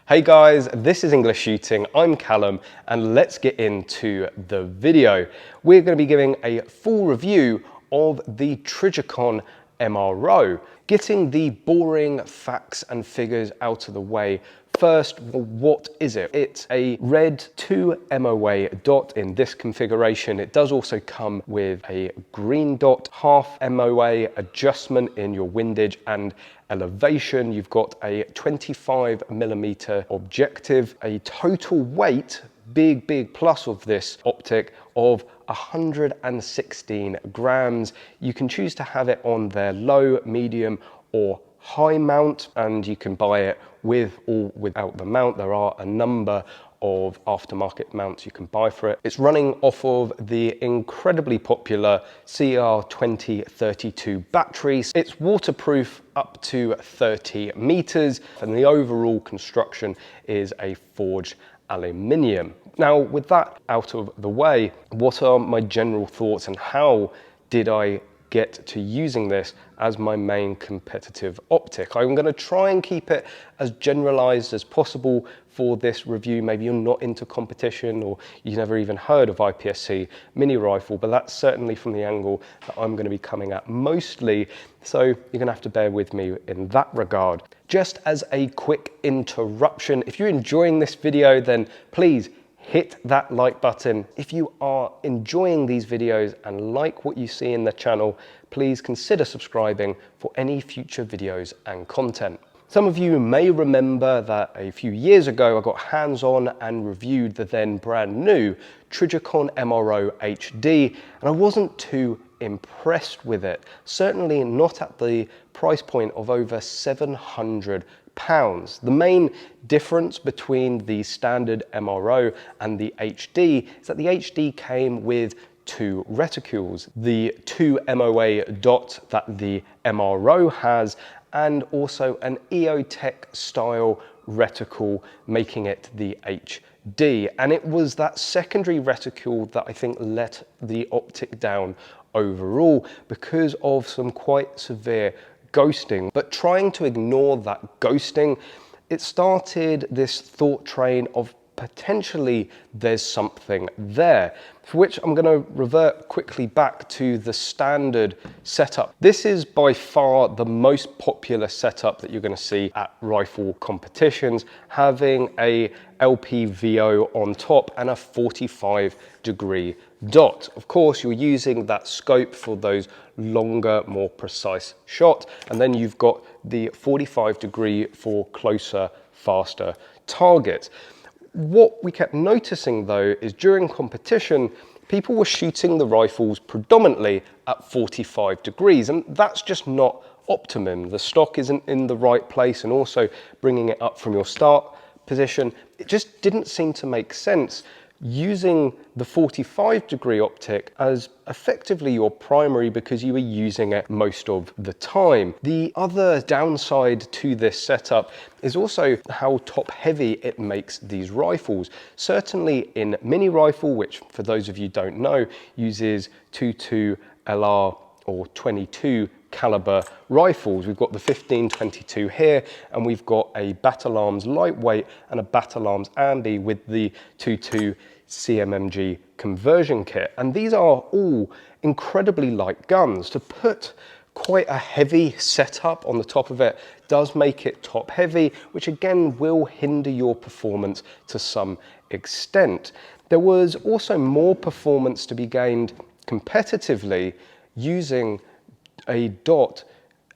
Hey guys, this is English Shooting. I'm Callum, and let's get into the video. We're going to be giving a full review of the Trijicon MRO, getting the boring facts and figures out of the way. First, what is it? It's a red 2 MOA dot in this configuration. It does also come with a green dot, half MOA adjustment in your windage and elevation. You've got a 25mm objective, a total weight, big plus of this optic, of 116 grams. You can choose to have it on their low, medium or high mount, and you can buy it with or without the mount. There are a number of aftermarket mounts you can buy for it. It's running off of the incredibly popular CR2032 batteries. It's waterproof up to 30 meters, and the overall construction is a forged aluminium. Now, with that out of the way, what are my general thoughts and how did I get to using this as my main competitive optic? I'm going to try and keep it as generalized as possible for this review. Maybe you're not into competition or you've never even heard of IPSC Mini Rifle, but that's certainly from the angle that I'm going to be coming at mostly, so you're going to have to bear with me in that regard. Just as a quick interruption, if you're enjoying this video, then please hit that like button. If you are enjoying these videos and like what you see in the channel, please consider subscribing for any future videos and content. Some of you may remember that a few years ago I got hands-on and reviewed the then brand new Trijicon MRO HD, and I wasn't too impressed with it. Certainly not at the price point of over £700. The main difference between the standard MRO and the HD is that the HD came with two reticules, the 2 MOA dot that the MRO has, and also an EOTech style reticle, making it the HD. And it was that secondary reticule that I think let the optic down overall because of some quite severe ghosting. But trying to ignore that ghosting, it started this thought train of potentially there's something there, for which I'm going to revert quickly back to the standard setup. This is by far the most popular setup that you're going to see at rifle competitions, having a LPVO on top and a 45-degree dot. Of course, you're using that scope for those longer, more precise shots, and then you've got the 45-degree for closer, faster targets. What we kept noticing though is during competition, people were shooting the rifles predominantly at 45 degrees, and that's just not optimum. The stock isn't in the right place, and also bringing it up from your start position, it just didn't seem to make sense using the 45-degree optic as effectively your primary because you were using it most of the time. The other downside to this setup is also how top heavy it makes these rifles. Certainly in Mini Rifle, which for those of you don't know, uses 22 LR or 22 caliber rifles. We've got the 1522 here, and we've got a Battle Arms lightweight and a Battle Arms ambi with the 22 CMMG conversion kit. And these are all incredibly light guns. To put quite a heavy setup on the top of it does make it top heavy, which again will hinder your performance to some extent. There was also more performance to be gained competitively using a dot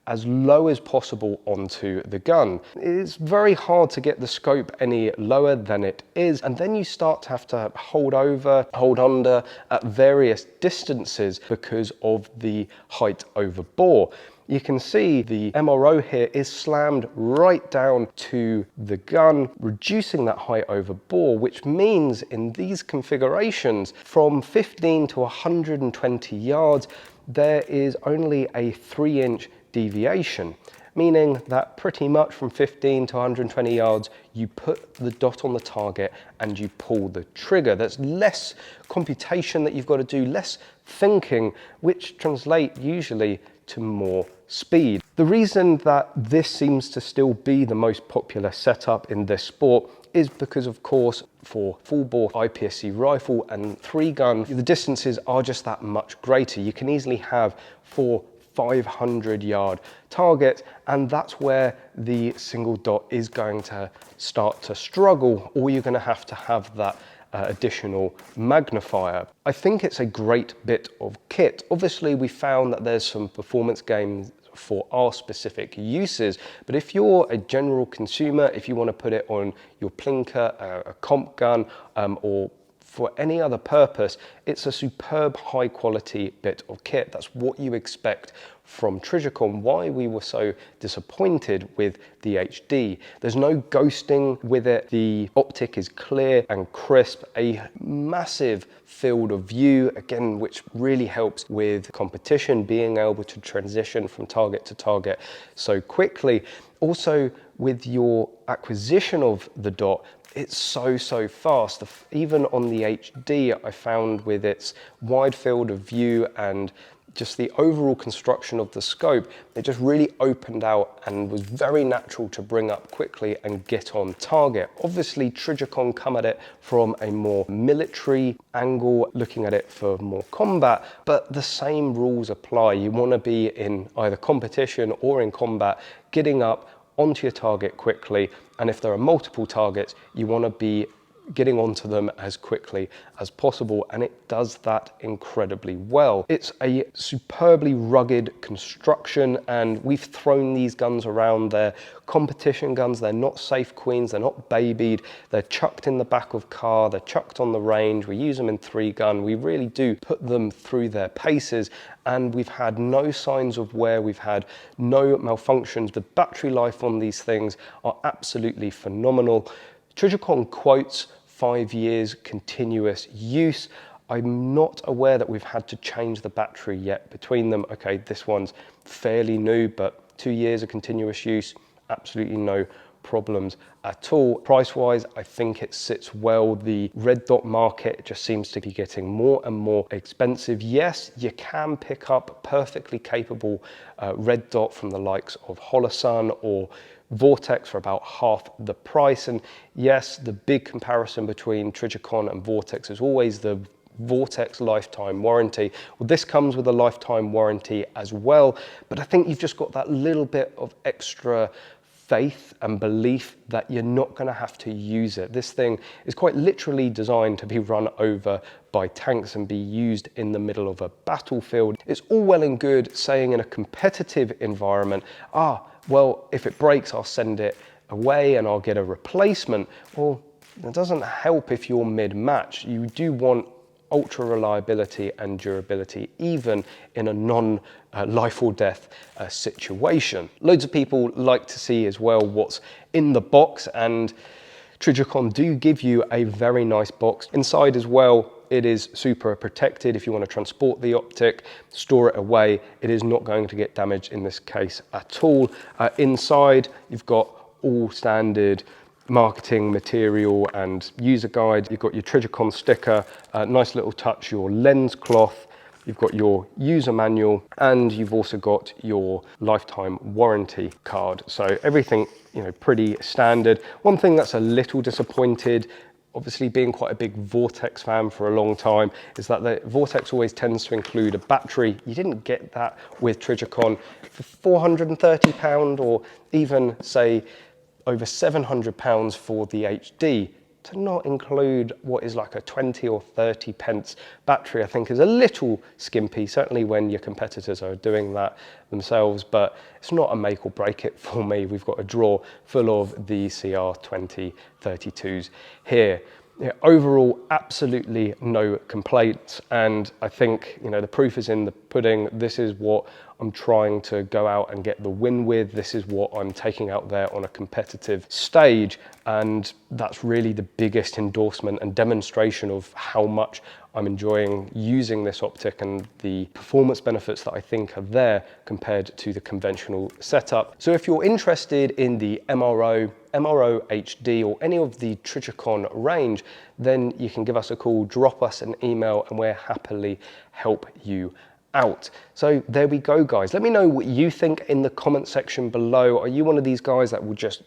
as low as possible onto the gun. It's very hard to get the scope any lower than it is, and then you start to have to hold under at various distances because of the height over bore. You can see the MRO here is slammed right down to the gun, reducing that height over bore, which means in these configurations from 15 to 120 yards, there is only a 3-inch deviation, meaning that pretty much from 15 to 120 yards, you put the dot on the target and you pull the trigger. There's less computation that you've got to do, less thinking, which translate usually to more speed. The reason that this seems to still be the most popular setup in this sport is because, of course, for full bore IPSC rifle and 3-gun, the distances are just that much greater. You can easily have 500-yard targets, and that's where the single dot is going to start to struggle, or you're going to have that additional magnifier. I think it's a great bit of kit. Obviously, we found that there's some performance gains for our specific uses, but if you're a general consumer, if you want to put it on your plinker, a comp gun, or for any other purpose, it's a superb high quality bit of kit. That's what you expect from Trijicon. Why we were so disappointed with the HD. There's no ghosting with it. The optic is clear and crisp, a massive field of view, again, which really helps with competition, being able to transition from target to target so quickly. Also, with your acquisition of the dot, it's so fast. Even on the HD, I found with its wide field of view and just the overall construction of the scope, it just really opened out and was very natural to bring up quickly and get on target. Obviously, Trijicon come at it from a more military angle, looking at it for more combat, but the same rules apply. You want to be in either competition or in combat, getting up onto your target quickly, and if there are multiple targets, you want to be getting onto them as quickly as possible, and it does that incredibly well. It's a superbly rugged construction, and we've thrown these guns around. They're competition guns, they're not safe queens, they're not babied, they're chucked in the back of car, they're chucked on the range, we use them in 3-gun, we really do put them through their paces, and we've had no signs of wear, we've had no malfunctions. The battery life on these things are absolutely phenomenal. Trijicon quotes 5 years continuous use. I'm not aware that we've had to change the battery yet between them. Okay, this one's fairly new, but 2 years of continuous use, absolutely no problems at all. Price-wise, I think it sits well. The red dot market just seems to be getting more and more expensive. Yes, you can pick up perfectly capable red dot from the likes of Holosun or Vortex for about half the price. And yes, the big comparison between Trijicon and Vortex is always the Vortex lifetime warranty. Well, this comes with a lifetime warranty as well, but I think you've just got that little bit of extra faith and belief that you're not going to have to use it. This thing is quite literally designed to be run over by tanks and be used in the middle of a battlefield. It's all well and good saying in a competitive environment, well, if it breaks, I'll send it away and I'll get a replacement. Well, it doesn't help if you're mid-match. You do want ultra reliability and durability, even in a non-life or death situation. Loads of people like to see as well what's in the box, and Trijicon do give you a very nice box. Inside as well, it is super protected. If you want to transport the optic, store it away, it is not going to get damaged in this case at all. Inside, you've got all standard marketing material and user guide. You've got your Trijicon sticker, nice little touch, your lens cloth, you've got your user manual, and you've also got your lifetime warranty card. So everything, pretty standard. One thing that's a little disappointed, obviously being quite a big Vortex fan for a long time, is that the Vortex always tends to include a battery. You didn't get that with Trijicon. For £430, or even say over £700 for the HD, to not include what is like a 20 or 30 pence battery, I think is a little skimpy, certainly when your competitors are doing that themselves, but it's not a make or break it for me. We've got a drawer full of the CR2032s here. Overall, absolutely no complaints, and I think the proof is in the pudding. This is what I'm trying to go out and get the win with. This is what I'm taking out there on a competitive stage, and that's really the biggest endorsement and demonstration of how much I'm enjoying using this optic and the performance benefits that I think are there compared to the conventional setup. So if you're interested in the MRO HD, or any of the Trijicon range, then you can give us a call, drop us an email, and we'll happily help you out. So there we go, guys. Let me know what you think in the comment section below. Are you one of these guys that will just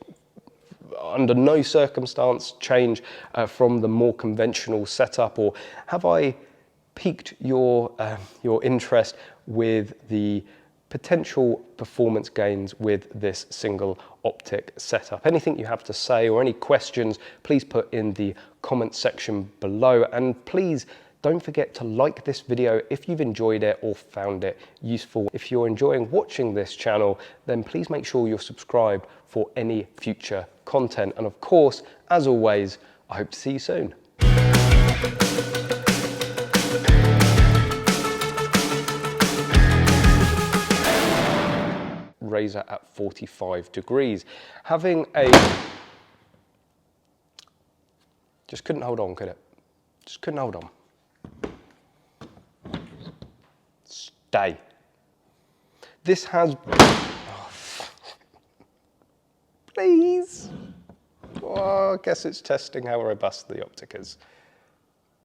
under no circumstance change from the more conventional setup, or have I piqued your interest with the potential performance gains with this single optic setup? Anything you have to say or any questions, please put in the comment section below, and please don't forget to like this video if you've enjoyed it or found it useful. If you're enjoying watching this channel, then please make sure you're subscribed for any future content. And of course, as always, I hope to see you soon. Razor at 45 degrees. Having a... Just couldn't hold on, could it? Just couldn't hold on. Stay. This has... Oh, please. Oh, I guess it's testing how robust the optic is.